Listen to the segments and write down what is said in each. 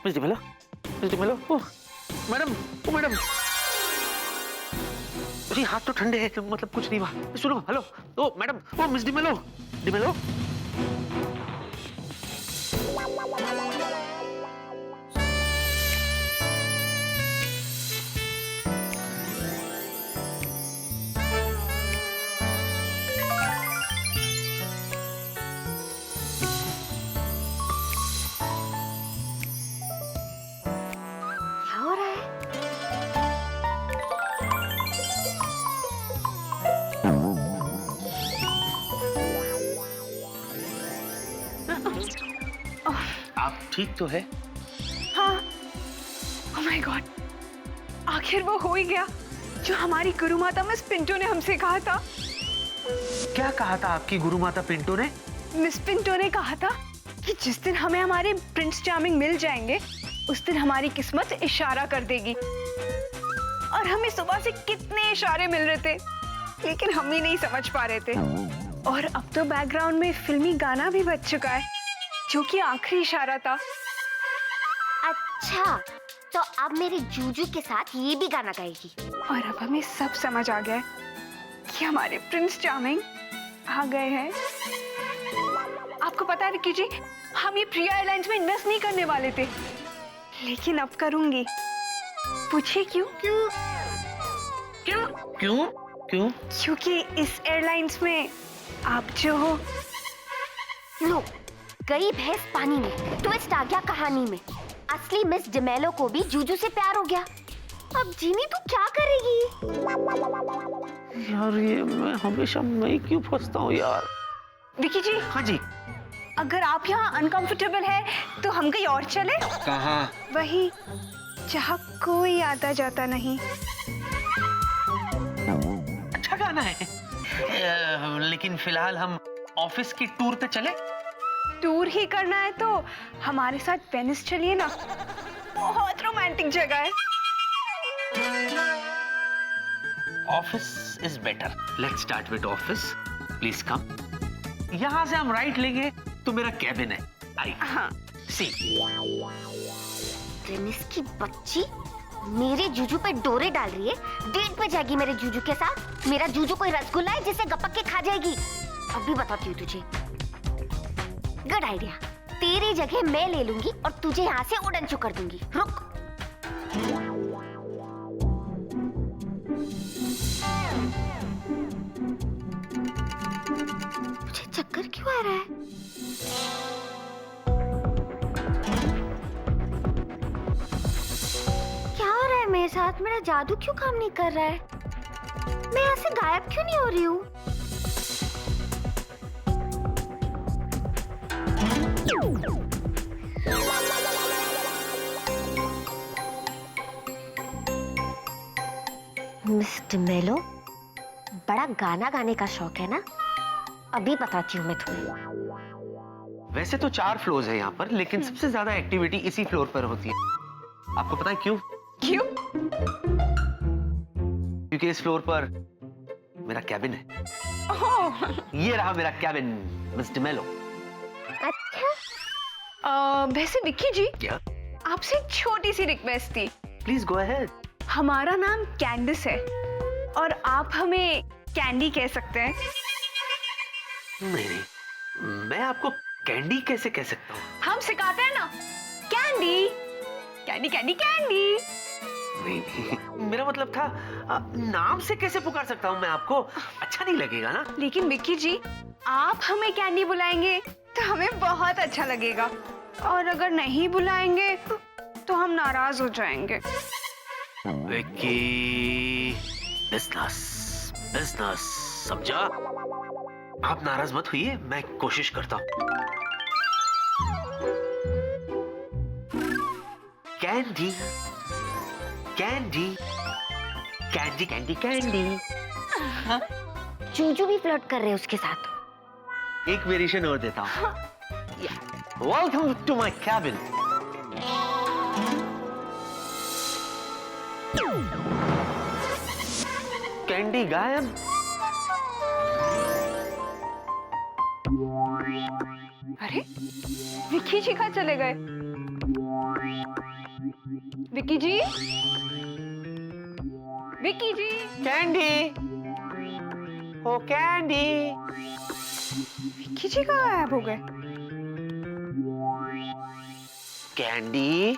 Miss D'Mello, miss D'Mello, madam, ओ madam, जी हाथ तो ठंडे हैं, मतलब कुछ नहीं हुआ। सुनो, हेलो, ओ मैडम, ओ मिस डिमेलो, डिमेलो। क्या हो रहा है? आप ठीक तो है? हाँ। ओह माय गॉड, आखिर वो हो ही गया जो हमारी गुरु माता मिस पिंटो ने हमसे कहा था। क्या कहा था आपकी गुरु माता पिंटो ने? मिस पिंटो ने कहा था कि जिस दिन हमें हमारे प्रिंस चार्मिंग मिल जाएंगे उस दिन हमारी किस्मत इशारा कर देगी। और हमें सुबह से कितने इशारे मिल रहे थे लेकिन हम ही नहीं समझ पा रहे थे। और अब तो बैकग्राउंड में फिल्मी गाना भी बज चुका है जो कि आखिरी इशारा था। अच्छा, तो अब मेरे जूजू के साथ ये भी गाना गाएगी। और अब हमें सब समझ आ गया है कि हमारे प्रिंस चार्मिंग आ गए हैं। आपको पता है विक्की जी, हम ये प्रिया एयरलाइंस में इन्वेस्ट नहीं करने वाले थे लेकिन अब करूंगी। पूछिए क्यों? क्यों? क्यों? क्यों? क्योंकि इस एयरलाइंस में आप जो हो। लो, गई भैंस पानी में, ट्विस्ट आ गया कहानी में। असली मिस डिमेलो को भी जूजू से प्यार हो गया। अब जीनी तू क्या करेगी? यार ये मैं हमेशा मैं क्यों फंसता हूँ यार। विक्की जी, हाँ जी। अगर आप यहाँ अनकंफर्टेबल है तो हम कहीं और चले। कहाँ? वही जहाँ कोई आता जाता नहीं। अच्छा गाना है। लेकिन फिलहाल हम ऑफिस की टूर पे चले। टूर ही करना है तो हमारे साथ वेनिस चलिए ना, बहुत रोमांटिक जगह है। Office is better. Let's start with office. Please come. यहाँ से हम राइट लेंगे तो मेरा कैबिन है। आई। हाँ। सी। वेनिस की बच्ची मेरे जूजू पे डोरे डाल रही है। डेट पे जाएगी मेरे जूजू के साथ। मेरा जूजू कोई रसगुल्ला है जिसे गपक के खा जाएगी। अभी बताती हूँ तुझे। Good idea. तेरी जगह मैं ले लूंगी और तुझे यहाँ से उड़न चू कर दूंगी। रुक। मुझे चक्कर क्यों आ रहा है? क्या हो रहा है मेरे साथ? मेरा जादू क्यों काम नहीं कर रहा है? मैं यहाँ से गायब क्यों नहीं हो रही हूँ? मिस डिमेलो, बड़ा गाना गाने का शौक है ना? अभी बताती हूँ मैं तुम्हें। वैसे तो 4 फ्लोर्स है यहाँ पर, लेकिन सबसे ज्यादा एक्टिविटी इसी फ्लोर पर होती है। आपको पता है क्यों? क्यों? क्योंकि इस फ्लोर पर मेरा कैबिन है। ओह, ये रहा मेरा कैबिन, मिस डिमेलो। अच्छा, वैसे विक्की जी, क्या? आपसे एक छोटी सी रिक्वेस्ट थी। Please go ahead. हमारा नाम कैंडिस है और आप हमें कैंडी कह सकते हैं। नहीं नहीं, मैं आपको कैंडी कैसे कह सकता हूँ? हम सिखाते हैं ना, कैंडी कैंडी कैंडी कैंडी। नहीं नहीं, मेरा मतलब था नाम से कैसे पुकार सकता हूँ मैं आपको? अच्छा नहीं लगेगा ना? लेकिन विक्की जी, आप हमें कैंडी बुलाएंगे तो हमें बहुत अच्छा लगेगा और अगर नहीं बुलाएंगे तो हम नाराज हो जाएंगे। विक्की, बिजनेस बिजनेस, समझा? आप नाराज मत होइए, मैं कोशिश करता हूँ। Candy Candy Candy Candy candy. Juju भी फ्लर्ट कर रहे हैं उसके साथ। एक वेरिएशन और देता हूँ। Welcome to my cabin. Candy गायब। अरे विक्की जी कहाँ चले गए? विक्की जी, विक्की जी। कैंडी, ओ कैंडी। विक्की जी कहाँ गायब हो गए? Candy,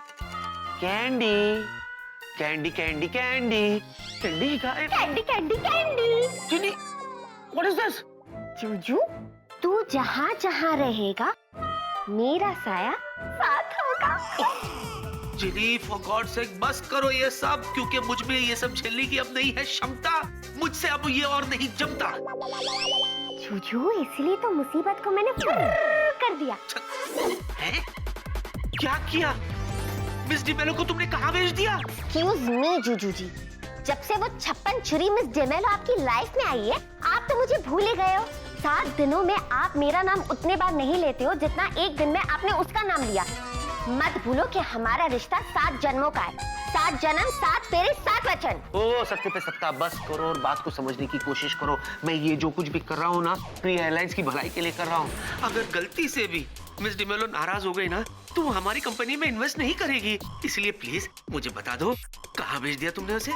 Candy, Candy, Candy, Candy, Candy कहाँ है? Candy Candy Candy. Ginny, what is this? जूजू, तू जहाँ जहाँ रहेगा मेरा साया साथ होगा। जिनी, for God's sake, बस करो ये सब, क्योंकि मुझ में ये सब झेलने की अब नहीं है क्षमता। मुझसे अब ये और नहीं जमता। जूजू, इसलिए तो मुसीबत को मैंने कर दिया। हैं? क्या किया? मिस डिमेलो को तुमने कहाँ भेज दिया? Excuse me, जूजू जी। जब से वो 56 छुरी मिस डेमेलो आपकी लाइफ में आई है, आप तो मुझे भूल ही गए हो। 7 दिनों में आप मेरा नाम उतने बार नहीं लेते हो जितना एक दिन में आपने उसका नाम लिया। मत भूलो कि हमारा रिश्ता 7 जन्मों का है। 7 जन्म, 7 फेरे, 7 वचन। ओ सत्य पे सत्ता, बस करो और बात को समझने की कोशिश करो। मैं ये जो कुछ भी कर रहा हूँ ना, प्रिया एयरलाइंस की भलाई के लिए कर रहा हूँ। अगर गलती से भी मिस डिमेलो नाराज हो गई ना, तो वो हमारी कंपनी में इन्वेस्ट नहीं करेगी। इसलिए प्लीज मुझे बता दो, कहाँ भेज दिया तुमने उसे?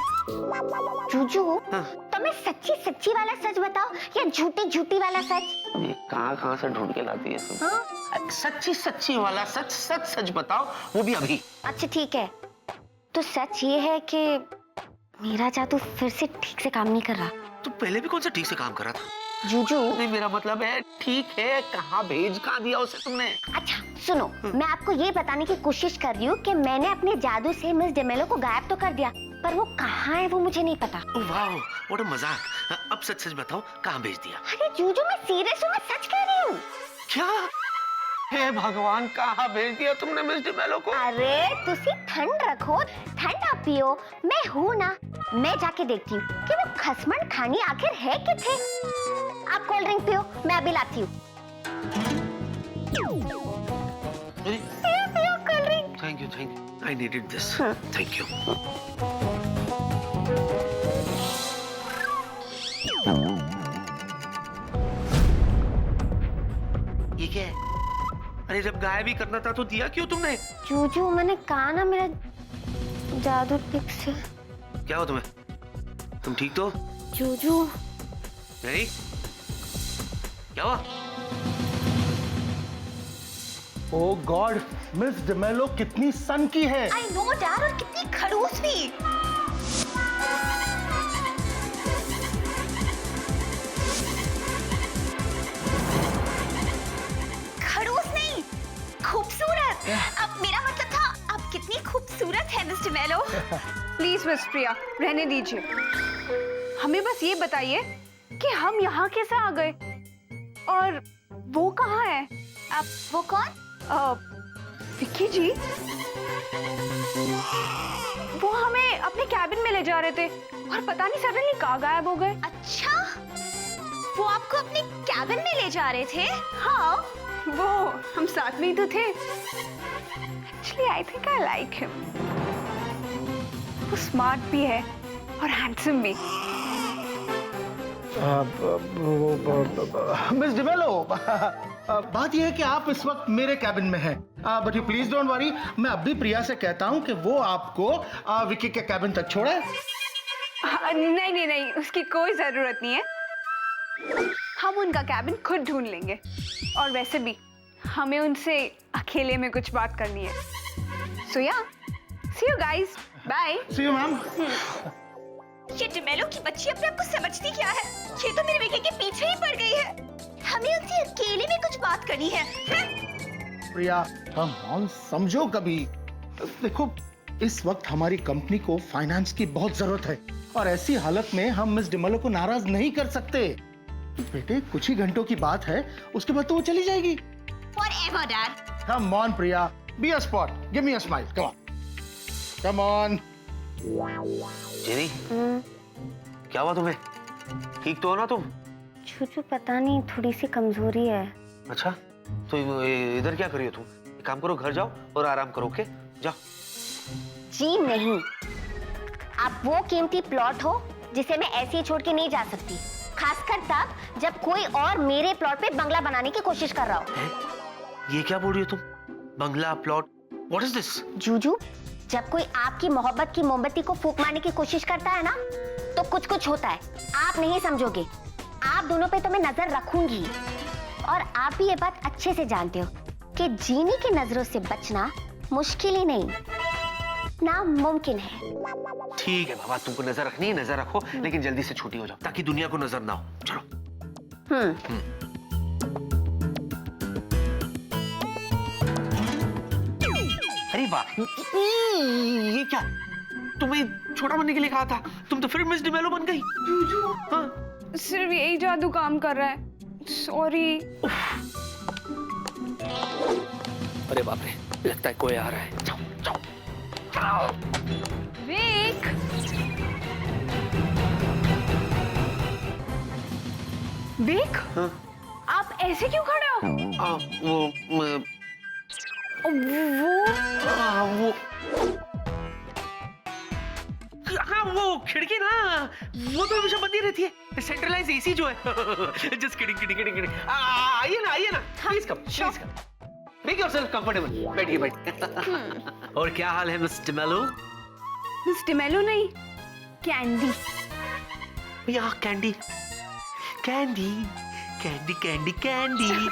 जूजू, हाँ। तुम्हें सच्ची सच्ची वाला सच बताओ या झूठी झूठी वाला सच? ये कहाँ से ढूंढ के लाती है सब? हाँ? सच्ची सच्ची वाला सच, सच सच बताओ, वो भी अभी। अच्छा ठीक है, तो सच ये है कि मेरा जादू फिर से ठीक से काम नहीं कर रहा। तो पहले भी कौन सा ठीक से काम कर रहा था? जूजू, नहीं, मेरा मतलब है ठीक है, कहाँ दिया उसे तुमने? अच्छा सुनो, मैं आपको ये बताने की कोशिश कर रही हूँ कि मैंने अपने जादू से मिस डेमेलो को गायब तो कर दिया, पर वो कहाँ है वो मुझे नहीं पता। वाह, व्हाट अ मजाक। अब सच सच बताओ, कहाँ भेज दिया? अरे जूजू, मैं सीरियस हूँ, मैं सच कह रही हूँ। क्या? हे भगवान, कहाँ भेज दिया तुमने मिस डिमेलो को? अरे तुसी ठंड रखो, ठंडा पियो, मैं हूँ ना। मैं जाके देखती हूँ कि वो खसमंड खानी आखिर है किथे। आप कोल्ड ड्रिंक पियो, मैं अभी लाती हूँ। पियो cold drink. Thank you, I needed this. Thank you. ये क्या है? अरे जब गायब ही करना था तो दिया क्यों तुमने? जूजू, मैंने कहा ना मेरा जादू ठीक से। क्या हो तुम्हें? तुम ठीक तो? जूजू, नहीं? क्या हुआ? ओह गॉड, मिस डेमेलो कितनी सन की है। आई नो डैड, और कितनी खड़ूस भी। खड़ूस नहीं, खूबसूरत। अब मेरा मतलब था, अब कितनी खूबसूरत है मिस डेमेलो। प्लीज मिस प्रिया, रहने दीजिए। हमें बस ये बताइए कि हम यहाँ कैसे आ गए और वो कहाँ है? अब वो कौन? विक्की जी, वो हमें अपने कैबिन में ले जा रहे थे और पता नहीं सडनली कहाँ गायब हो गए। अच्छा, वो आपको अपने कैबिन में ले जा रहे थे? हाँ, वो हम साथ में ही तो थे। Actually I think I like him. वो स्मार्ट भी है और हैंडसम भी। मिस डेमेलो, बात यह है कि आप इस वक्त मेरे कैबिन में हैं। But you please don't worry, मैं अभी प्रिया से कहता हूँ कि वो आपको विक्की के कैबिन तक छोड़े। नहीं नहीं नहीं, उसकी कोई जरूरत नहीं है। हम उनका कैबिन खुद ढूंढ लेंगे। और वैसे भी हमें उनसे अकेले में कुछ बात करनी है। So yeah, see you guys, bye. See you ma'am. ये डेमेलो की बच्ची अपने आप को समझती क्या है? ये तो मेरे विक्की के पीछे ही पड़ गई है। हमें उनसे अकेले में कुछ बात करनी है। प्रिया, हम समझो कभी। देखो, इस वक्त हमारी कंपनी को फाइनेंस की बहुत जरूरत है और ऐसी हालत में हम मिस डेमेलो को नाराज नहीं कर सकते। बेटे, कुछ ही घंटों की बात है, उसके बाद तो वो चली जाएगी। Forever, Dad. Come on, Priya. Be a sport. Give me a smile. Come on. Come on. Jenny, क्या हुआ तुम्हें? ठीक तो हो ना तुम? छुचू, पता नहीं, थोड़ी सी कमजोरी है। अच्छा, तो इधर क्या कर रही हो तुम? एक काम करो, घर जाओ और आराम करो। ओके, जाओ। जी नहीं, आप वो कीमती प्लॉट हो जिसे मैं ऐसे ही छोड़ के नहीं जा सकती, खासकर तब जब कोई और मेरे प्लॉट पे बंगला बनाने की कोशिश कर रहा हो। ये क्या बोल रही हो तुम? बंगला, plot, what is this? Juju, जब कोई आपकी मोहब्बत की मोमबत्ती को फूंक मारने की कोशिश करता है ना, तो कुछ कुछ होता है। आप नहीं समझोगे। आप दोनों पे तो मैं नजर रखूंगी, और आप भी ये बात अच्छे से जानते हो कि जीनी की नजरों से बचना मुश्किल ही नहीं, नामुमकिन है। ठीक है बाबा, तुमको नजर रखनी है, नजर रखो, लेकिन जल्दी से छुट्टी हो जाओ ताकि दुनिया को नजर ना हो। चलो। अरे वाह, ये क्या? तुम्हें छोटा बनने के लिए कहा था, तुम तो फिर मिस डिमेलो बन गई। हाँ। सिर्फ यही जादू काम कर रहा है। सॉरी। अरे बाप रे, लगता है कोई आ रहा है। जाओ जाओ जाओ। विक, विक, हाँ? आप ऐसे क्यों खड़े हो? वो खिड़की ना, वो तो हमेशा बंदी रहती है। सेंट्रलाइज एसी जो है। Just kidding kidding kidding. आइए ना, please come, please come. Make yourself comfortable. बैठिए बैठिए। और क्या हाल है मिस डिमेलो? मिस डिमेलो नहीं, कैंडी। या candy, Candy, Candy, Candy, Candy.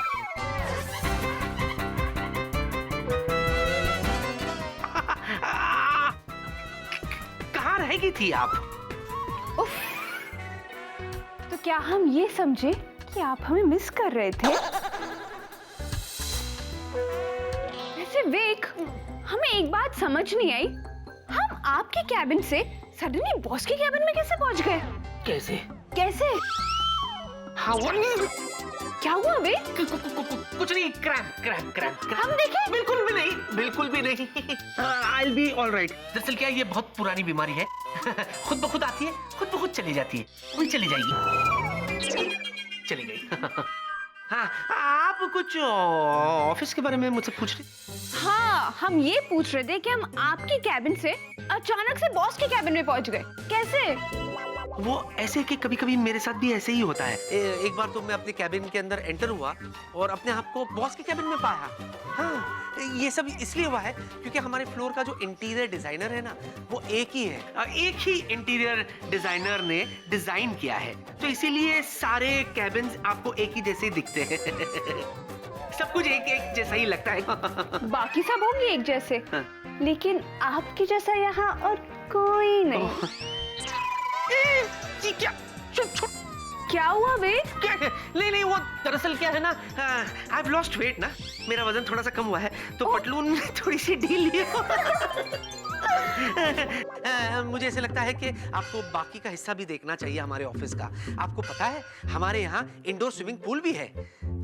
कहाँ रह गई थी आप? उफ, तो क्या हम ये समझे कि आप हमें मिस कर रहे थे? वैसे विक, हमें एक बात समझ नहीं आई, हम आपके कैबिन से सडनली बॉस के कैबिन में कैसे पहुंच गए? कैसे? कैसे? हाँ, क्या हुआ वे? कुछ नहीं, क्रैम्प। हम देखें? बिल्कुल भी नहीं, बिल्कुल भी नहीं। I'll be all right। दरअसल क्या है, ये बहुत पुरानी बीमारी है। खुद ब खुद आती है, खुद ब खुद चली जाती है, वही चली जाएगी। चली गई। हाँ, आप कुछ ऑफिस के बारे में मुझसे पूछ रहे? हाँ, हम ये पूछ रहे थे कि हम आपके कैबिन से अचानक से बॉस के कैबिन में पहुंच गए, कैसे? वो ऐसे कि कभी-कभी मेरे साथ भी ऐसे ही होता है। एक बार तो मैं अपने कैबिन के अंदर एंटर हुआ और अपने आप को बॉस के कैबिन में पाया। हाँ, ये सब इसलिए हुआ है क्योंकि हमारे फ्लोर का जो इंटीरियर डिजाइनर है ना, वो एक ही है। एक ही इंटीरियर डिजाइनर ने डिजाइन किया है, तो इसीलिए सारे कैबिन्स आपको एक ही जैसे दिखते हैं। सब कुछ एक जैसा ही लगता है। बाकी सब होंगे एक जैसे, हाँ। लेकिन आपके जैसा यहाँ और कोई नहीं। ये क्या? छुप। क्या हुआ वे? क्या है? नहीं, वो दरअसल क्या है ना, I've lost weight ना, मेरा वजन थोड़ा सा कम हुआ है, तो पतलून थोड़ी सी ढीली है। मुझे ऐसे लगता है कि आपको बाकी का हिस्सा भी देखना चाहिए हमारे ऑफिस का। आपको पता है, हमारे यहाँ इंडोर स्विमिंग पूल भी है।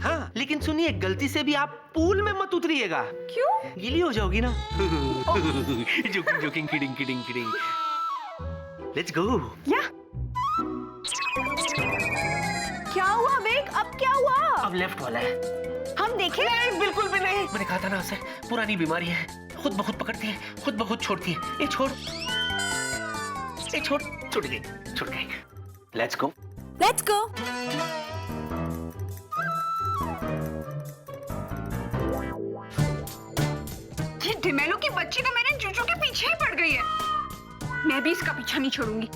हाँ, लेकिन सुनिए, गलती से भी आप पूल में मत उतरिएगा। क्यों? गीली हो जाओगी ना। Joking, kidding. Let's go. क्या हुआ वेग? अब क्या हुआ? अब लेफ्ट वाला है। हम देखें? नहीं, बिल्कुल भी नहीं। मैंने कहा था ना, उसे पुरानी बीमारी है, खुद ब खुद पकड़ती है, खुद ब खुद छोड़ती है। ये छोड़, छूट गई। Let's go. ये डिमेलो की बच्ची तो मेरे जूजू के पीछे ही पड़ गई है। मैं भी इसका पीछा नहीं छोड़ूंगी।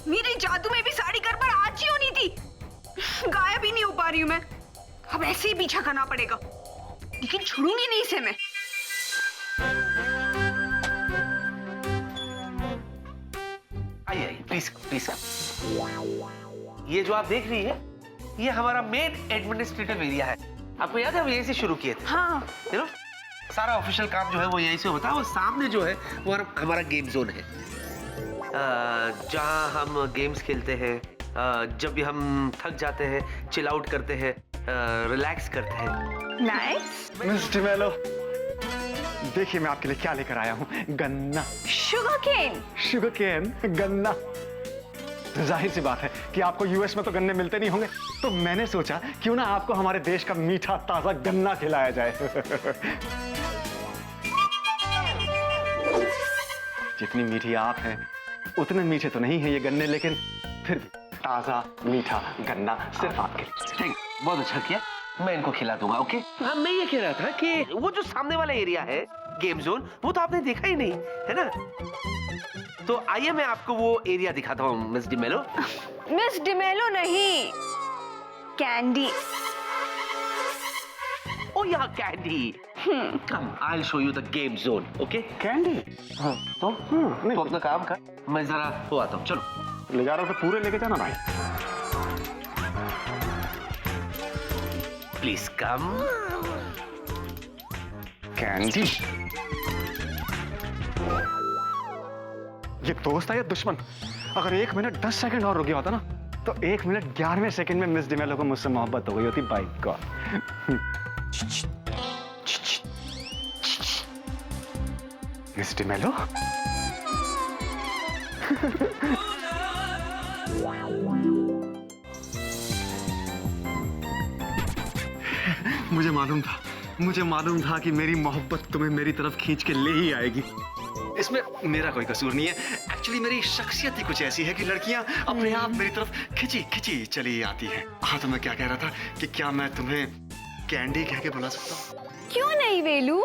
मेरे जादू में भी सारी गड़बड़ आज ही होनी थी। गायब ही नहीं हो पा रही हूँ मैं। अब ऐसे ही पीछा करना पड़ेगा, लेकिन छोड़ूंगी नहीं इसे मैं। आइए, प्लीज। ये जो आप देख रही है, ये हमारा मेन एडमिनिस्ट्रेटिव एरिया है। आपको याद है, हम यहीं से शुरू किए थे। हाँ। यू नो, सारा ऑफिशियल काम जो है वो यहीं से होता है। और सामने जो है वो हमारा गेम जोन है, जहाँ हम गेम्स खेलते हैं, जब भी हम थक जाते हैं, चिल आउट करते हैं, रिलैक्स करते हैं। नाइस। मिस डिमेलो, देखिए मैं आपके लिए क्या लेकर आया हूँ। गन्ना। शुगर केन, गन्ना। जाहिर सी बात है कि आपको यूएस में तो गन्ने मिलते नहीं होंगे, तो मैंने सोचा क्यों ना आपको हमारे देश का मीठा ताजा गन्ना खिलाया जाए। जितनी मीठी आप हैं, उतने मीठे तो नहीं है ये गन्ने, लेकिन फिर भी ताजा मीठा गन्ना सिर्फ आपके लिए। थैंक, बहुत अच्छा किया। मैं इनको खिला दूंगा। ओके। हाँ, मैं ये कह रहा था कि वो जो सामने वाला एरिया है गेम जोन, वो तो आपने देखा ही नहीं है ना। तो आइए मैं आपको वो एरिया दिखाता हूँ मिस डिमेलो। मिस डिमेलो नहीं, कैंडी। ओ या candy. Come, I will show you the game zone. Okay. Candy? हाँ, तो नहीं, तो अपना काम कर, मैं जरा हो आता हूँ। चलो। ले जा रहा हूँ तो पूरे लेके जाना भाई। Please come. कैंडी? ये दोस्त है या दुश्मन? अगर 1 मिनट 10 सेकंड और रुक गया होता ना, तो 1 मिनट 11वें सेकंड में मिस डिमेलो को मुझसे मोहब्बत हो गई होती। By god. मिस डिमेलो? मुझे मालूम था कि मेरी मोहब्बत तुम्हें मेरी तरफ खींच के ले ही आएगी। इसमें मेरा कोई कसूर नहीं है। एक्चुअली मेरी शख्सियत ही कुछ ऐसी है कि लड़कियां अपने आप मेरी तरफ खिंची चली आती हैं। हाँ, तो मैं क्या कह रहा था कि क्या मैं तुम्हें कैंडी कह के बुला सकता हूँ? क्यों नहीं वेलू?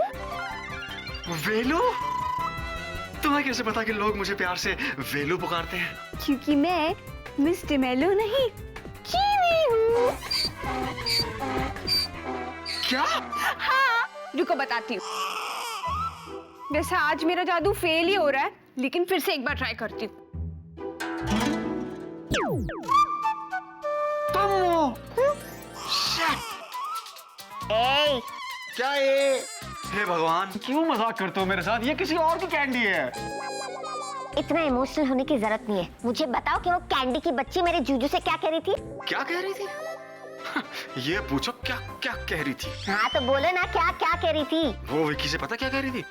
वेलू? तुम्हें कैसे पता कि लोग मुझे प्यार से वेलू पुकारते हैं? क्योंकि मैं मिस डिमेलो नहीं, चीनी हूँ। क्या? हाँ, रुको बताती हूँ। वैसे आज मेरा जादू फेल ही हो रहा है, लेकिन फिर से एक बार ट्राई करती हूँ। तुम हो? ए, क्या ये? हे भगवान, क्यों मजाक करते हो मेरे साथ? ये किसी और की कैंडी है। इतना इमोशनल होने की जरूरत नहीं है। मुझे बताओ कि वो कैंडी की बच्ची मेरे जूजू से क्या कह रही थी? क्या कह रही थी? ये पूछो, क्या क्या कह रही थी? हाँ तो बोलो ना, क्या क्या कह रही थी? वो विक्की से पता क्या कह रही थी?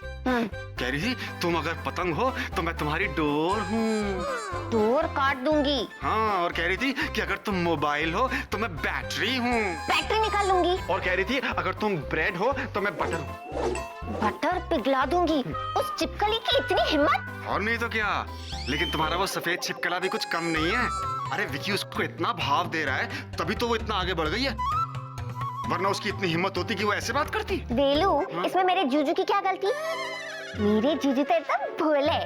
कह रही थी तुम अगर पतंग हो तो मैं तुम्हारी डोर हूँ। डोर काट दूंगी। हाँ, और कह रही थी कि अगर तुम मोबाइल हो तो मैं बैटरी हूँ। बैटरी निकाल लूंगी। और कह रही थी अगर तुम ब्रेड हो तो मैं बटर हूँ। बटर पिघला दूंगी। उस चिपकली की इतनी हिम्मत! और नहीं तो क्या, लेकिन तुम्हारा वो सफेद छिपकला भी कुछ कम नहीं है। अरे विक्की उसको इतना भाव दे रहा है, तभी तो वो इतना आगे बढ़ गई है, वरना उसकी इतनी हिम्मत होती कि वो ऐसे बात करती। वेलू, इसमें मेरे जूजू की क्या गलती? मेरे जूजू तो एकदम भोले,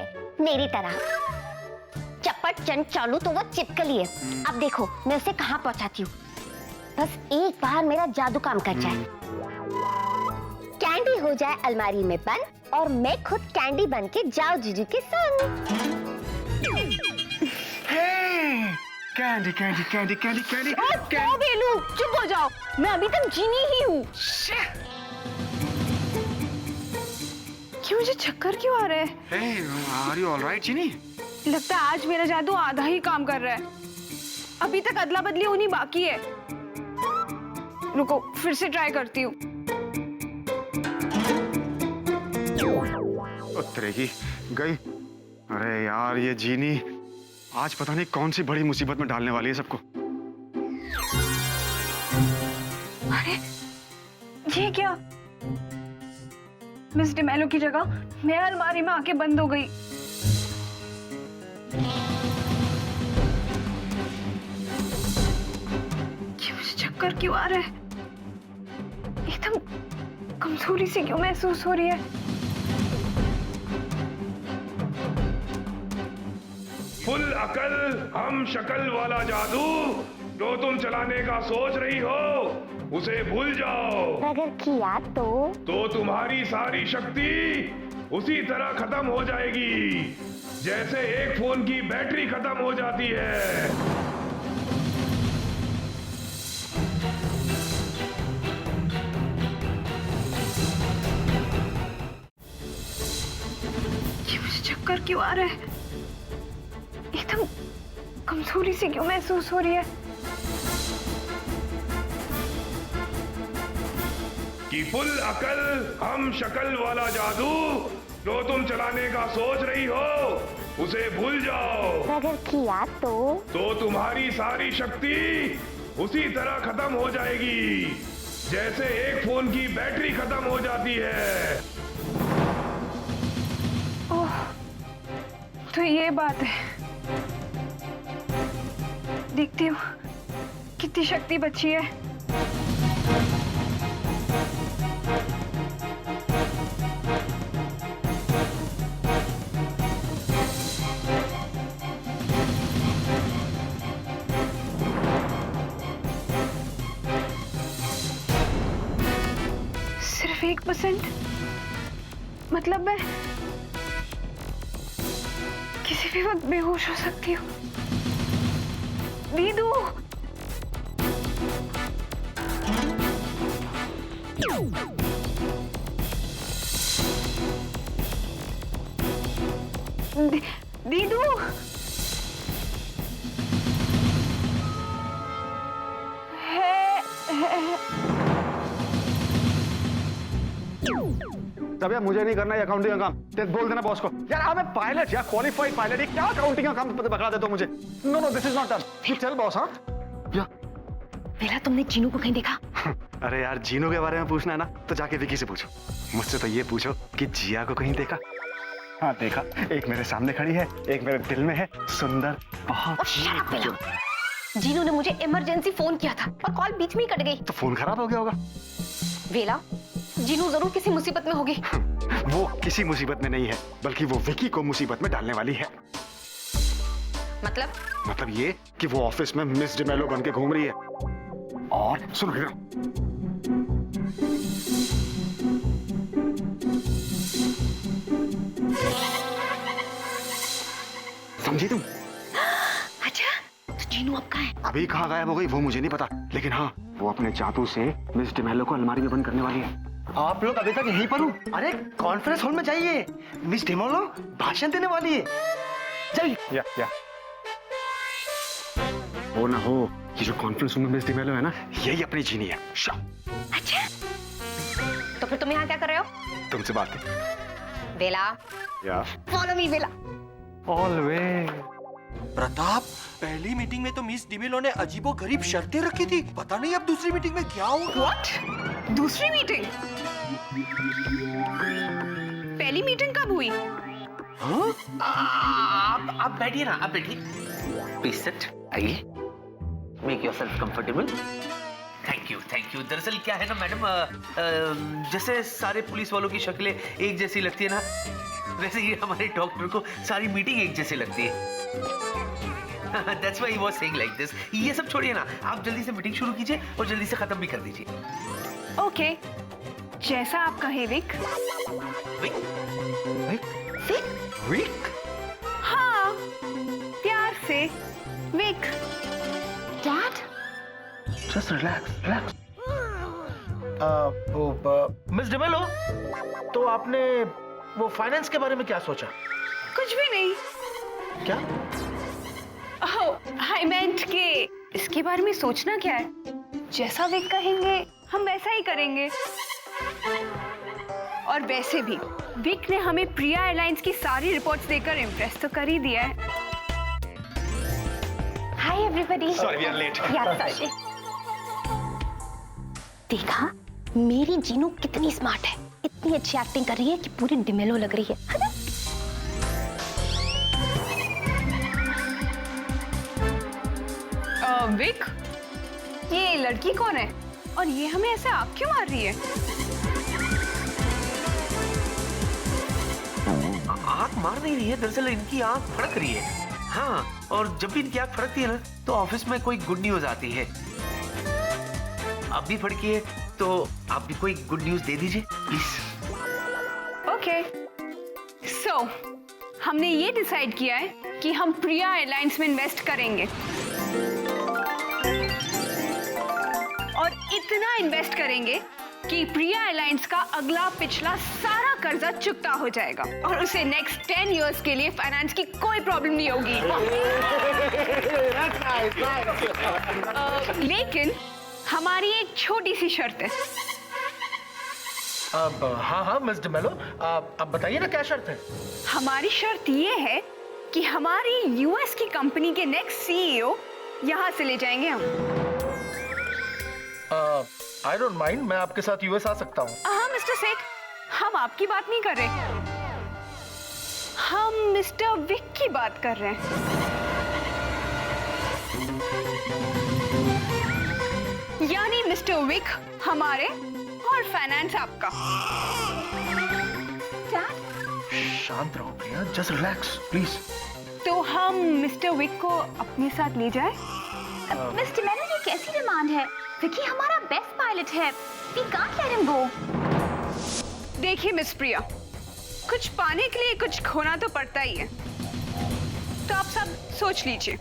मेरी तरह। चपट चंद चालू तो वो चिपकली है। अब देखो मैं उसे कहाँ पहुँचाती हूँ। बस एक बार मेरा जादू काम कर जाए, कैंडी हो जाए अलमारी में बंद और मैं खुद कैंडी बन के जाओ जूजू के संग। Candy Candy Candy Candy candy. क्या वेलू, चुप हो जाओ, मैं अभी तक जीनी ही हूँ। क्यों, मुझे चक्कर क्यों आ रहा है? Hey, are you all right, चीनी? लगता है आज मेरा जादू आधा ही काम कर रहा है। अभी तक अदला बदली होनी बाकी है। रुको, फिर से ट्राई करती हूँ। तेरी गई। अरे यार, ये जीनी आज पता नहीं कौन सी बड़ी मुसीबत में डालने वाली है सबको। अरे ये क्या? मिस डिमेलो की जगह मैं अलमारी में आके बंद हो गई। ये मुझे चक्कर क्यों आ रहा है? एकदम कमजोरी सी क्यों महसूस हो रही है? फुल अकल हम शक्ल वाला जादू जो तुम चलाने का सोच रही हो उसे भूल जाओ। अगर किया तो तुम्हारी सारी शक्ति उसी तरह खत्म हो जाएगी जैसे एक फोन की बैटरी खत्म हो जाती है। ये मुझे चक्कर क्यों आ रहा है? एकदम कमजोरी सी क्यों महसूस हो रही है? कि फुल अकल हम शक्ल वाला जादू जो तुम चलाने का सोच रही हो उसे भूल जाओ। अगर किया तो तुम्हारी सारी शक्ति उसी तरह खत्म हो जाएगी जैसे एक फोन की बैटरी खत्म हो जाती है। ओह, तो ये बात है। देखती हूँ कितनी शक्ति बची है। सिर्फ 1%, मतलब मैं किसी भी वक्त बेहोश हो सकती हूँ। दीदू, दीदू, तब यार मुझे नहीं करना है अकाउंटिंग का काम। तेरे बोल देना बॉस को। यार I'm a पायलट, यार क्वालिफाइड पायलट, ये क्या अकाउंटिंग का काम पकड़ा देते हो मुझे? No this is not done. You tell boss. हाँ या बेला, तुमने जीनू को कहीं देखा? अरे यार जीनू के बारे में पूछना है ना तो जाके विकी से पूछो। मुझसे तो ये पूछो कि जिया को कहीं देखा? हाँ देखा, एक मेरे सामने खड़ी है, एक मेरे दिल में है, सुंदर बहुत। जीनू ने मुझे इमरजेंसी फोन किया था और कॉल बीच में ही कट गई। तो फोन खराब हो गया होगा। वेला, जीनू जरूर किसी मुसीबत में होगी। वो किसी मुसीबत में नहीं है, बल्कि वो विकी को मुसीबत में डालने वाली है। मतलब ये कि वो ऑफिस में मिस डिमेलो बन के घूम रही है। और सुनो हीरो, समझी तुम? अच्छा, तो जीनू अब कहाँ है? अभी कहाँ गायब हो गई वो मुझे नहीं पता, लेकिन हाँ वो अपने जादू से मिस डिमेलो को अलमारी में बंद करने वाली है। आप लोग अभी तक यहीं पर हो? अरे कॉन्फ्रेंस हॉल में जाइए, मिस डिमेलो भाषण देने वाली है। जाइए। या वो ना हो, ये जो कॉन्फ्रेंस रूम में मिस डिमेलो है ना, यही अपनी जीनी है। अच्छा, तो फिर तुम यहाँ क्या कर रहे हो? तुमसे बात है। वेला, या फॉलो मी वेला। ऑलवेज। प्रताप, पहली मीटिंग में तो मिस डिमेलो ने अजीबोगरीब शर्तें रखी थी, पता नहीं अब दूसरी मीटिंग में क्या होगा। What? दूसरी मीटिंग? पहली मीटिंग कब हुई? आप बैठिए ना, आप बैठिए। प्लीज सिट, आइए। Make yourself comfortable. Thank you. दरअसल क्या है ना मैडम, जैसे सारे पुलिस वालों की शक्लें एक जैसी लगती है ना, वैसे ही हमारे डॉक्टर को सारी मीटिंग एक जैसी लगती है। That's why he was saying like this. ये सब छोड़िए ना, आप जल्दी से मीटिंग शुरू कीजिए और जल्दी से खत्म भी कर दीजिए। ओके, जैसा आप कहे विक। विक? हाँ, प्यार से Vik. Dad, just relax. Miss D'Mello, तो आपने वो फाइनेंस के बारे में क्या सोचा? कुछ भी नहीं। क्या? आई मेंट के इसके बारे में सोचना क्या है, जैसा विक कहेंगे हम वैसा ही करेंगे। और वैसे भी विक ने हमें प्रिया एयरलाइंस की सारी रिपोर्ट्स देकर इम्प्रेस तो कर ही दिया है। Hi everybody. Sorry, we are late. Sorry. देखा, मेरी जीनू कितनी स्मार्ट है, इतनी अच्छी एक्टिंग कर रही है कि पूरी डिमेलो लग रही है ना? विक, ये लड़की कौन है और ये हमें ऐसे आँख क्यों मार रही है? आँख मार नहीं रही है, दरअसल इनकी आँख फड़क रही है। हाँ, और जब भी इनकी आँख फड़कती है ना, तो ऑफिस में कोई गुड न्यूज आती है। अब भी फड़की है, तो आप भी कोई गुड न्यूज दे दीजिए प्लीज। ओके, सो हमने ये डिसाइड किया है कि हम प्रिया एयरलाइंस में इन्वेस्ट करेंगे और इतना इन्वेस्ट करेंगे कि प्रिया एयरलाइंस का अगला पिछला सारा कर्जा चुकता हो जाएगा और उसे नेक्स्ट 10 इयर्स के लिए फाइनेंस की कोई प्रॉब्लम नहीं होगी। लेकिन हमारी एक छोटी सी शर्त है। अब हाँ मिस डिमेलो, आप बताइए ना क्या शर्त है? हमारी शर्त ये है कि हमारी यूएस की कंपनी के नेक्स्ट सीईओ यहाँ से ले जाएंगे हम। आई डोंट माइंड, मैं आपके साथ यूएस आ सकता हूँ। हाँ मिस्टर सेठ, हम आपकी बात नहीं कर रहे, हम मिस्टर विक की बात कर रहे हैं। यानी मिस्टर विक हमारे और फाइनेंस आपका। शांत रहो प्रिया, जस्ट रिलैक्स प्लीज। तो हम मिस्टर विक को अपने साथ ले जाए? मिस्टर मैनन, ये कैसी डिमांड है? विकी हमारा बेस्ट पायलट है, we can't let him go. देखिए मिस प्रिया, कुछ पाने के लिए कुछ खोना तो पड़ता ही है, तो आप सब सोच लीजिए।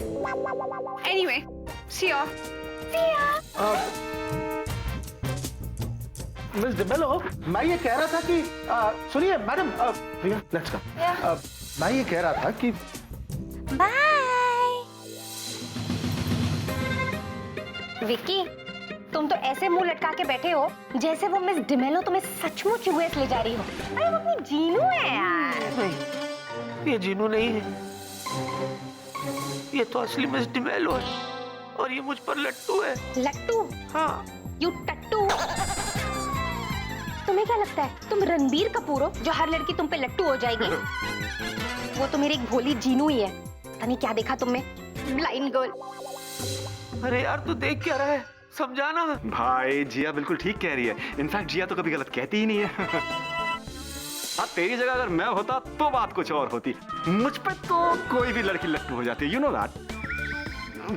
Anyway, see you. Miss D'Mello, मैं ये कह रहा था कि सुनिए मैडम, प्रिया लेट्स गो। मैं ये कह रहा था कि बाय। विकी, तुम तो ऐसे मुंह लटका के बैठे हो जैसे वो मिस डिमेलो तुम्हें सचमुच यूएस ले जा रही हो। अरे वो अपनी जीनू है यार। नहीं, ये जीनू नहीं है, ये तो असली मिस डिमेलो है और ये मुझ पर लट्टू है। लट्टू? हाँ। यू टट्टू। तुम्हें क्या लगता है तुम रणबीर कपूर हो जो हर लड़की तुम पे लट्टू हो जाएगी? वो तो मेरी एक भोली जीनू ही है। पता नहीं क्या देखा तुमने, ब्लाइंड गर्ल। अरे यार तू देख क्या रहा है, समझाना। भाई जिया बिल्कुल ठीक कह रही है। इनफैक्ट जिया तो कभी गलत कहती ही नहीं है। हाँ, तेरी जगह अगर मैं होता तो बात कुछ और होती। मुझ पे तो कोई भी लड़की लट्टू हो जाती है, you know that.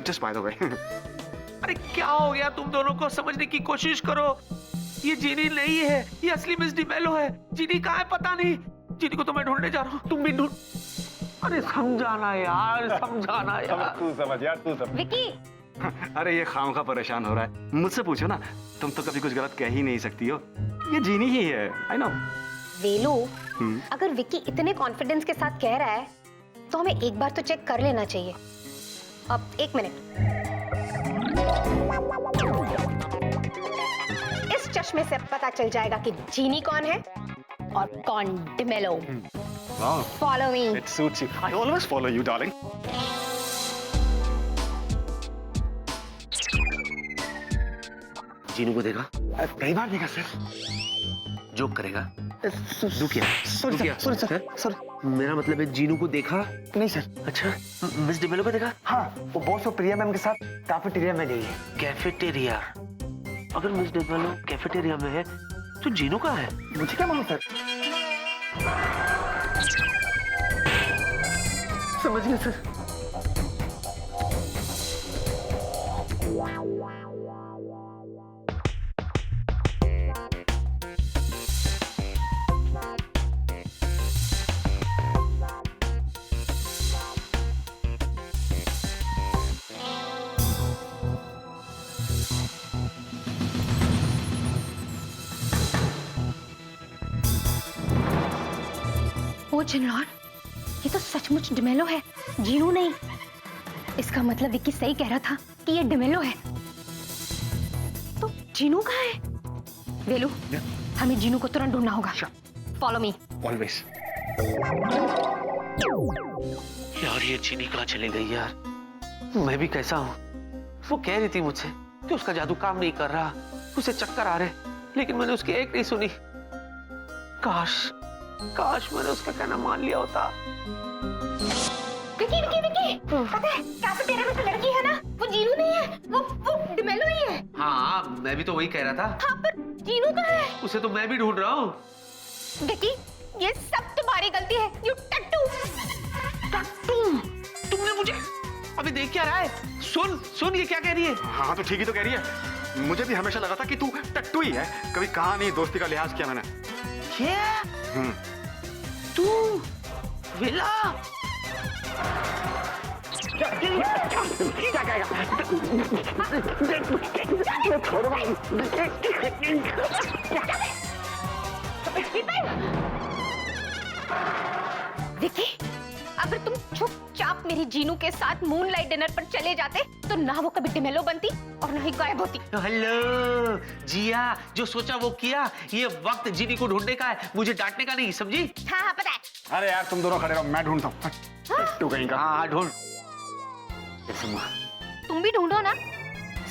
Just by the way. अरे क्या हो गया तुम दोनों को, समझने की कोशिश करो। ये जीनी नहीं है, ये असली मिस डिमेलो है। जीनी कहाँ है पता नहीं, जीनी को तो मैं ढूंढने जा रहा हूँ, तुम भी ढूंढ। अरे समझाना यार, समझाना यार। तू समझ यार, तू समझ। विकी, अरे ये खाम खा परेशान हो रहा है, मुझसे पूछो ना, तुम तो कभी कुछ गलत कह ही नहीं सकती हो। ये जीनी ही है, आई नो। वेलू, अगर विकी इतने कॉन्फिडेंस के साथ कह रहा है तो हमें एक बार तो चेक कर लेना चाहिए। अब एक मिनट, इस चश्मे से पता चल जाएगा कि जीनी कौन है और कौन D'Mello. Follow me. It suits you. I always follow you, darling. Jinu को देखा? कई बार देखा सर। जोक करेगा? दू क्या? सॉरी दू क्या? सर, सॉरी हैं? सर। मेरा मतलब है जीनू को देखा? नहीं सर। अच्छा, मिस डिमेलो को देखा? हाँ, वो बॉस और प्रिया मैम के साथ कैफेटेरिया में गई है। कैफेटेरिया? अगर मिस डिमेलो कैफेटेरिया में है तो जीनू कहाँ है? मुझे क्या मालूम सर। समझ गया सर। ओ जिनलॉन, ये तो सचमुच डिमेलो है, जीनू नहीं। इसका मतलब विक्की सही कह रहा था कि ये डिमेलो है। तो जीनू कहाँ है? वेलू, हमें जीनू को तुरंत ढूंढना होगा। Follow me. ऑलवेज। यार ये चीनी कहाँ चली गई यार? मैं भी कैसा हूँ? वो कह रही थी मुझसे कि उसका जादू काम नहीं कर रहा, उसे चक्कर आ रहे, लेकिन मैंने उसकी एक नहीं सुनी। काश मैंने उसका कहना मान लिया होता। विकी विकी विकी, पता है कैफेटेरिया में तो लड़की है ना, वो जीनू नहीं है, वो डिमेलो ही है। हाँ, मैं भी तो वही कह रहा था। हाँ, पर जीनू कहाँ है? उसे तो मैं भी ढूंढ रहा हूँ। विकी, ये सब तुम्हारी गलती है, यू टट्टू। तुमने मुझे अभी देख क्या रहा है? सुन ये क्या कह रही है? हाँ तो ठीक ही तो कह रही है। मुझे भी हमेशा लगा था कि तू टट्टू ही है, कभी कहा नहीं, दोस्ती का लिहाज किया मैंने। क्या? तू विला? विकी, अगर तुम चुपचाप मेरी जीनू के साथ मूनलाइट डिनर पर चले जाते तो ना वो कभी डिमेलो बनती और ना ही गायब होती। हेलो जिया, जो सोचा वो किया। ये वक्त जीनी को ढूंढने का है, मुझे डांटने का नहीं, समझी? हाँ हाँ पता है। अरे यार तुम दोनों खड़े रहो, मैं ढूंढता हूँ। टट्टू कहीं का। हाँ ढूंढ। तुम भी ढूंढो ना,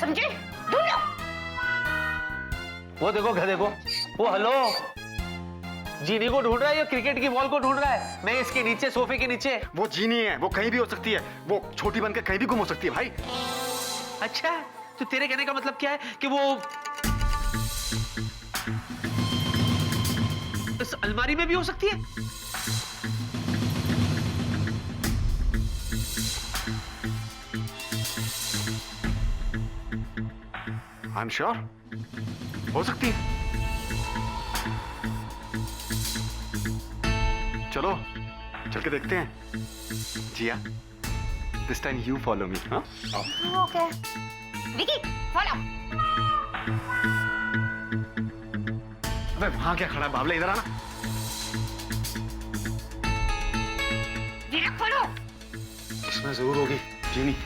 समझे? ढूंढो। वो देखो, घर देखो, वो हेलो, जीनी को ढूंढ रहा है या क्रिकेट की बॉल को ढूंढ रहा है? मैं इसके नीचे, सोफे के नीचे। वो जीनी है, वो कहीं भी हो सकती है, वो छोटी बनकर कहीं भी गुम हो सकती है भाई। अच्छा, तो तेरे कहने का मतलब क्या है कि वो इस अलमारी में भी हो सकती है? आई एम श्योर, हो सकती है। चलो चल के देखते हैं। Jiya, this time you follow me. हाँ, ओके विकी फॉलो। अबे वहां क्या खड़ा है बाबले, इधर आना। विराट फॉलो। इसमें जरूर होगी जीनी।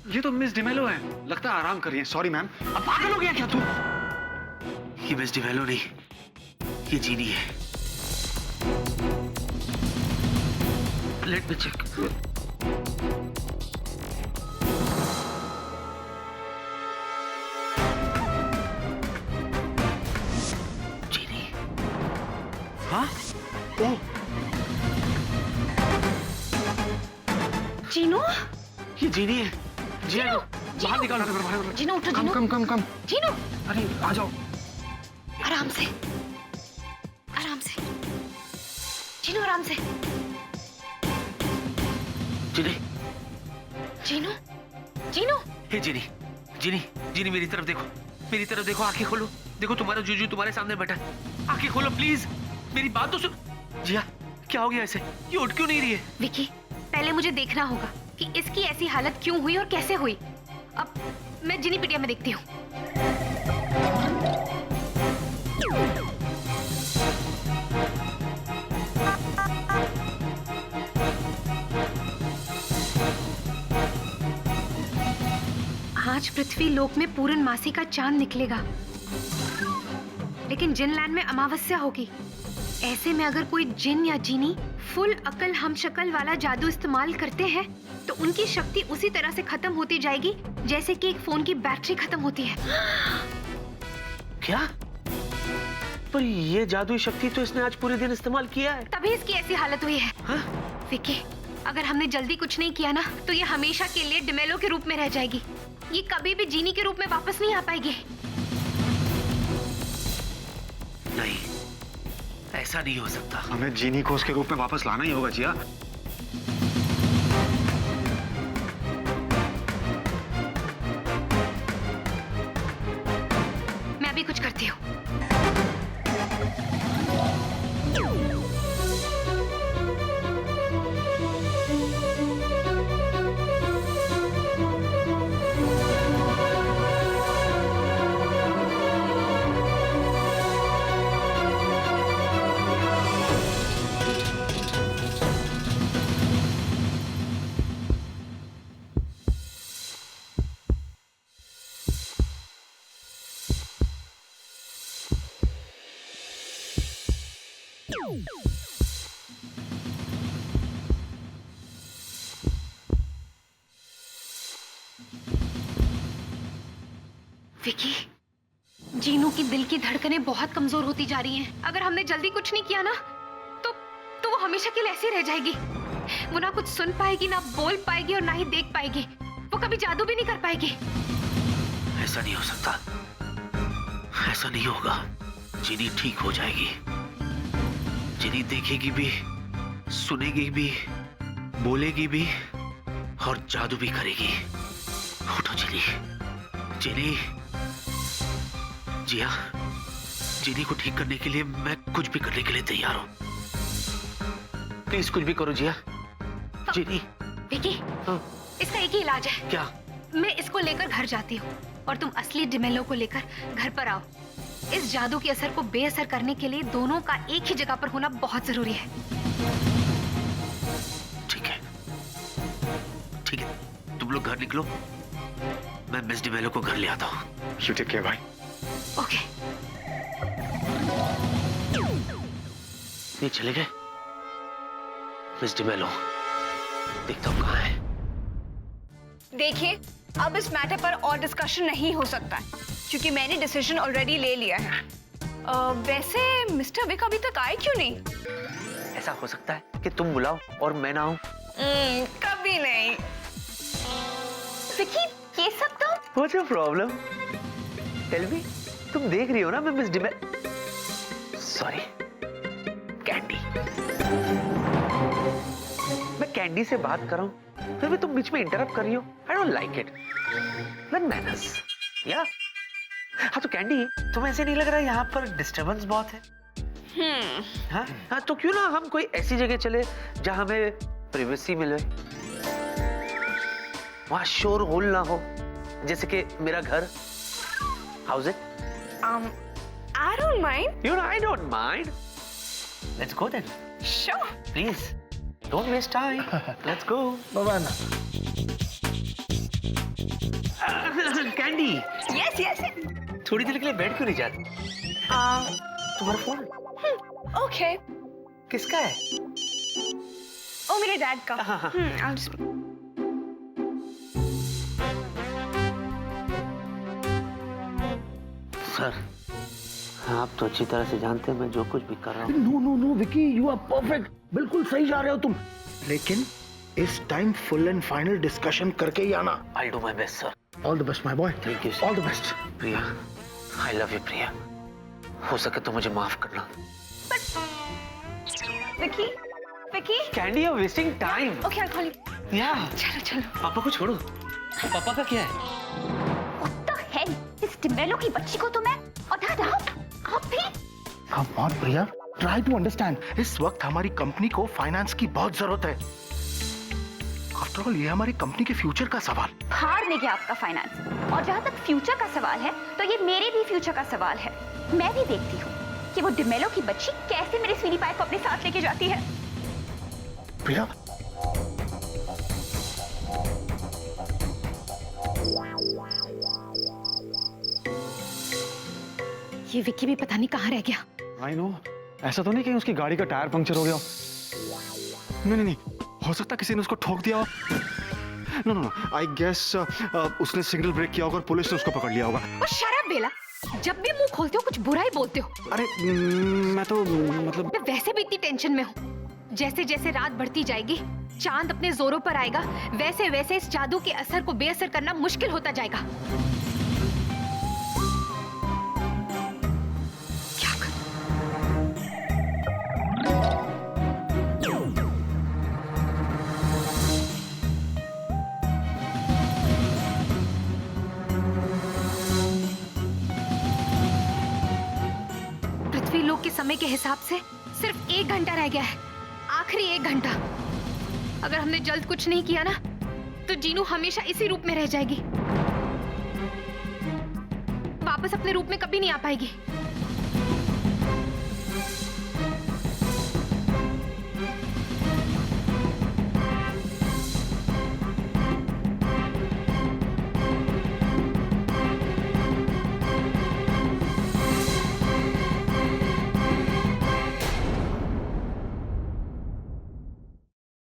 ये तो मिस डिमेलो है, लगता है आराम कर रही है। Sorry ma'am. अब पागल हो गया क्या तू? ये मिस डिवेलो नहीं, ये जीनी है। Let me check. जीनी। हाँ? ओ, जीनू, ये जीनी है। जी बाहर निकालो, बाहर। जीनू उठो, कम जीनू, कम कम कम। जीनू, अरे आ जाओ। आराम से, आराम से, जीनू आराम से। जीनी, जीनू, जीनू, हे जीनी, जीनी, जीनी मेरी तरफ देखो, मेरी तरफ देखो, आंखें खोलो। देखो तुम्हारा जूजू तुम्हारे सामने बैठा है। आंखें खोलो प्लीज, मेरी बात तो सुन। जिया, क्या हो गया ऐसे? ये उठ क्यों नहीं रही है? विकी, पहले मुझे देखना होगा कि इसकी ऐसी हालत क्यों हुई और कैसे हुई। अब मैं जिनी पीडिया में देखती हूँ। आज पृथ्वी लोक में पूर्णमासी का चांद निकलेगा, लेकिन जिनलैंड में अमावस्या होगी। ऐसे में अगर कोई जिन या जीनी फुल अकल हम शक्ल वाला जादू इस्तेमाल करते हैं तो उनकी शक्ति उसी तरह से खत्म होती जाएगी जैसे कि एक फोन की बैटरी खत्म होती है। क्या? पर ये जादुई शक्ति तो इसने आज पूरे दिन इस्तेमाल किया है। तभी इसकी ऐसी हालत हुई है। हाँ? विकी, अगर हमने जल्दी कुछ नहीं किया ना तो ये हमेशा के लिए डिमेलो के रूप में रह जाएगी। ये कभी भी जीनी के रूप में वापस नहीं आ पाएगी। नहीं, ऐसा नहीं हो सकता। हमें जीनी को उसके रूप में वापस लाना ही होगा जिया। मैं अभी कुछ करती हूँ। विकी, जीनू की दिल की धड़कनें बहुत कमजोर होती जा रही हैं। अगर हमने जल्दी कुछ नहीं किया ना तो वो हमेशा के लिए ऐसी रह जाएगी। वो ना कुछ सुन पाएगी, ना बोल पाएगी और ना ही देख पाएगी। वो कभी जादू भी नहीं कर पाएगी। ऐसा नहीं हो सकता, ऐसा नहीं होगा। जिनी ठीक हो जाएगी। जिनी देखेगी भी, सुनेगी भी, बोलेगी भी और जादू भी करेगी। उठो जिनी, जिनी। जिया, जिनी को ठीक करने के लिए मैं कुछ भी करने के लिए तैयार हूं। प्लीज कुछ भी करो जिया। जिनी। विकी, हाँ? इसका एक ही इलाज है। क्या? मैं इसको लेकर घर जाती हूँ और तुम असली डिमेलो को लेकर घर पर आओ। इस जादू के असर को बेअसर करने के लिए दोनों का एक ही जगह पर होना बहुत जरूरी है। ठीक है, ठीक है, तुम लोग घर निकलो, मैं मिस डिमेलो को घर ले आता हूँ। यू टेक केयर भाई। ओके। ये चले गए? मिस डिमेलो, देखता हूँ कहाँ है। देखिए, अब इस मैटर पर और डिस्कशन नहीं हो सकता है, क्योंकि मैंने डिसीजन ऑलरेडी ले लिया है। वैसे मिस्टर विक अभी तक आए क्यों नहीं? ऐसा हो सकता है कि तुम बुलाओ और मैं ना आऊं? कभी नहीं। विकी, ये सब तो What's your problem? Tell me, तुम देख रही हो ना मैं मिस डिमेलो, सॉरी, कैंडी, मैं कैंडी से बात कर रहा हूँ, फिर भी तुम बीच में इंटरप्ट कर रही हो। I don't like it. Learn manners. या हाँ तो कैंडी, तुम्हें ऐसे नहीं लग रहा यहाँ पर डिस्टरबेंस बहुत है? हाँ, तो क्यों ना हम कोई ऐसी जगह चले जहाँ हमें प्राइवेसी मिले, वहाँ शोर होल ना हो, जैसे कि मेरा घर। How's it? I don't mind. You know, I don't mind. Let's go then. Sure. Please, don't waste time. Let's go. Bawana, candy, Yes, yes. थोड़ी देर के लिए बैठ क्यों नहीं जाती? तुम्हारा फोन Okay. किसका है? ओ मेरे डैड का। हाँ। I'll just... सर, आप तो अच्छी तरह से जानते हैं मैं जो कुछ भी कर रहा हूँ। No no no Vicky, you are perfect, बिल्कुल सही जा रहे हो तुम, लेकिन इस time full and final discussion करके ही आना। I'll do my best, sir. All the best my boy. Thank you, sir. All the best. Priya, I love you, Priya. हो सके तो मुझे माफ करना। Vicky, Vicky. Candy, you're wasting time. Okay, I'll call you. Yeah. चलो चलो। पापा को छोड़ो। पापा का क्या है? What the hell? इस डिमेलो की बच्ची को तो मैं उठा दूं? आप भी? Come on Priya, try to understand. इस वक्त हमारी कंपनी को फाइनेंस की बहुत जरूरत है। आफ्टर ऑल ये हमारी कंपनी के फ्यूचर का सवाल। हार में गया आपका फाइनेंस, और जहाँ तक फ्यूचर का सवाल है तो ये मेरे भी फ्यूचर का सवाल है। मैं भी देखती हूँ कि वो डिमेलो की बच्ची कैसे मेरे स्वीनी पाई को अपने साथ लेके जाती है। प्रिया, ये विक्की भी पता नहीं कहाँ रह गया। आई नो, ऐसा तो नहीं कि उसकी गाड़ी का टायर पंक्चर हो गया हो। नहीं नहीं नहीं, हो सकता है किसी ने उसको ठोक दिया हो। No no no, I guess उसने सिग्नल ब्रेक किया होगा और पुलिस ने उसको पकड़ लिया होगा। और शराब बेला, जब भी मुंह खोलते हो कुछ बुरा ही बोलते हो। अरे मैं तो मतलब मैं वैसे भी इतनी टेंशन में हूँ। जैसे जैसे रात बढ़ती जाएगी, चांद अपने जोरों पर आएगा, वैसे वैसे इस जादू के असर को बेअसर करना मुश्किल होता जाएगा। क्या करूं? पृथ्वी लोक के समय के हिसाब से सिर्फ 1 घंटा रह गया है, आखिरी 1 घंटा। अगर हमने जल्द कुछ नहीं किया ना, तो जीनू हमेशा इसी रूप में रह जाएगी, वापस अपने रूप में कभी नहीं आ पाएगी।